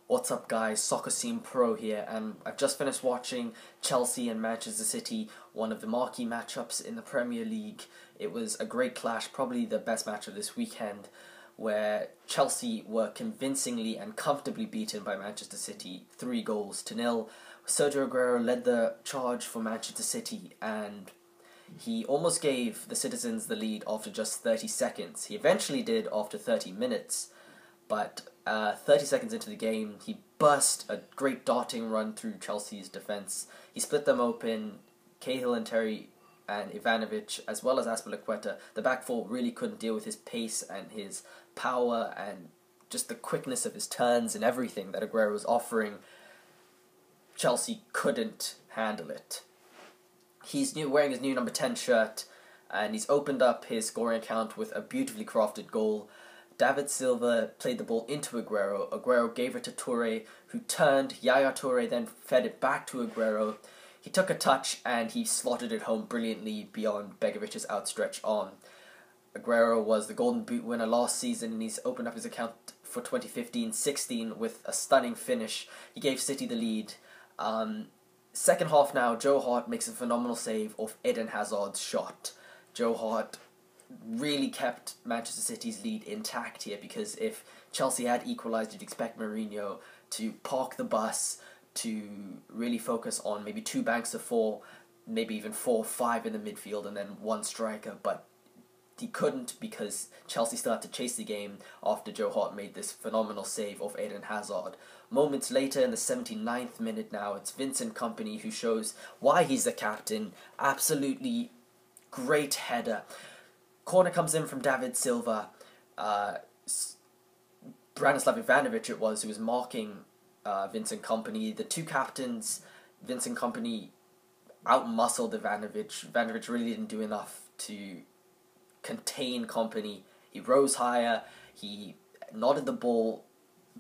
What's up guys, Soccer Scene Pro here, and I've just finished watching Chelsea and Manchester City, one of the marquee matchups in the Premier League. It was a great clash, probably the best match of this weekend, where Chelsea were convincingly and comfortably beaten by Manchester City, 3-0. Sergio Aguero led the charge for Manchester City, and he almost gave the citizens the lead after just 30 seconds. He eventually did after 30 minutes, but 30 seconds into the game, he burst a great darting run through Chelsea's defence. He split them open. Cahill and Terry and Ivanovic, as well as Azpilicueta, the back four really couldn't deal with his pace and his power and just the quickness of his turns and everything that Aguero was offering. Chelsea couldn't handle it. He's wearing his new number 10 shirt, and he's opened up his scoring account with a beautifully crafted goal. David Silva played the ball into Aguero. Aguero gave it to Toure, who turned. Yaya Toure then fed it back to Aguero. He took a touch and he slotted it home brilliantly beyond Begovic's outstretched arm. Aguero was the Golden Boot winner last season, and he's opened up his account for 2015-16 with a stunning finish. He gave City the lead. Second half now, Joe Hart makes a phenomenal save off Eden Hazard's shot. Joe Hart really kept Manchester City's lead intact here, because if Chelsea had equalised, you'd expect Mourinho to park the bus, to really focus on maybe two banks of four, maybe even 4 or 5 in the midfield and then one striker, but he couldn't, because Chelsea still had to chase the game after Joe Hart made this phenomenal save of Eden Hazard. Moments later, in the 79th minute now, it's Vincent Kompany who shows why he's the captain. Absolutely great header. Corner comes in from David Silva. Branislav Ivanovic it was, who was marking Vincent Kompany. The two captains, Vincent Kompany outmuscled Ivanovic. Ivanovic really didn't do enough to contain Kompany. He rose higher, he nodded the ball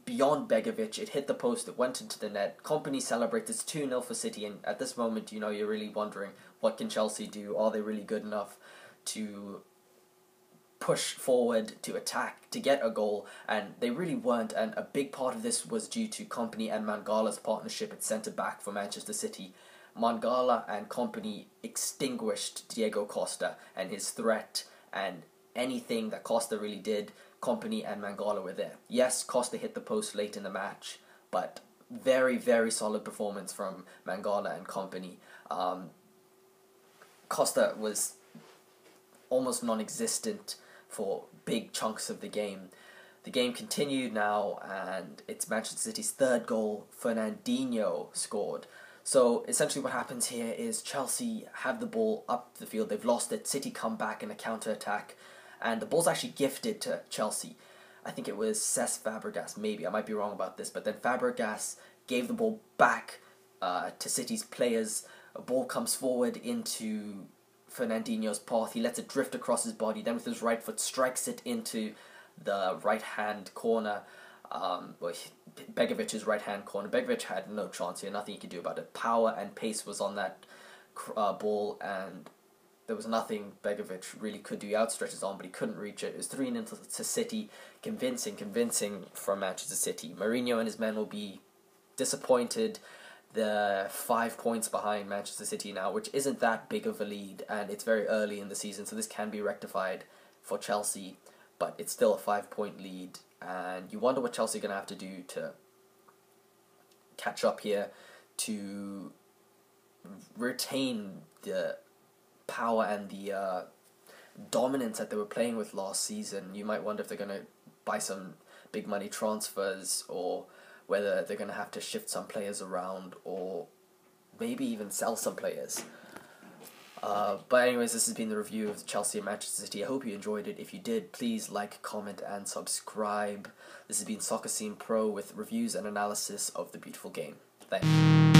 beyond Begovic, it hit the post, it went into the net. Kompany celebrates, it's 2-0 for City, and at this moment, you're really wondering, what can Chelsea do? Are they really good enough to push forward, to attack, to get a goal? And they really weren't, and a big part of this was due to Kompany and Mangala's partnership at centre-back for Manchester City. Mangala and Kompany extinguished Diego Costa and his threat, and anything that Costa really did, Kompany and Mangala were there. Yes, Costa hit the post late in the match, but very, very solid performance from Mangala and Kompany. Costa was almost non-existent for big chunks of the game. The game continued now, and it's Manchester City's third goal. Fernandihno scored. So essentially what happens here is Chelsea have the ball up the field, they've lost it, City come back in a counter-attack, and the ball's actually gifted to Chelsea. I think it was Cesc Fabregas, maybe, I might be wrong about this, but then Fabregas gave the ball back to City's players. A ball comes forward into Fernandinho's path, he lets it drift across his body, then with his right foot strikes it into the right-hand corner. Begovic's right-hand corner. Begovic had no chance here, nothing he could do about it. Power and pace was on that ball, and there was nothing Begovic really could do. He outstretched his arm, but he couldn't reach it. It was 3-0 to City. Convincing from Manchester City. Mourinho and his men will be disappointed. They're 5 points behind Manchester City now, which isn't that big of a lead, and it's very early in the season, so this can be rectified for Chelsea, but it's still a 5-point lead, and you wonder what Chelsea are going to have to do to catch up here, to retain the power and the dominance that they were playing with last season. You might wonder if they're going to buy some big money transfers, or whether they're going to have to shift some players around, or maybe even sell some players. But anyways, this has been the review of Chelsea and Manchester City. I hope you enjoyed it. If you did, please like, comment, and subscribe. This has been Soccer Scene Pro with reviews and analysis of the beautiful game. Thanks.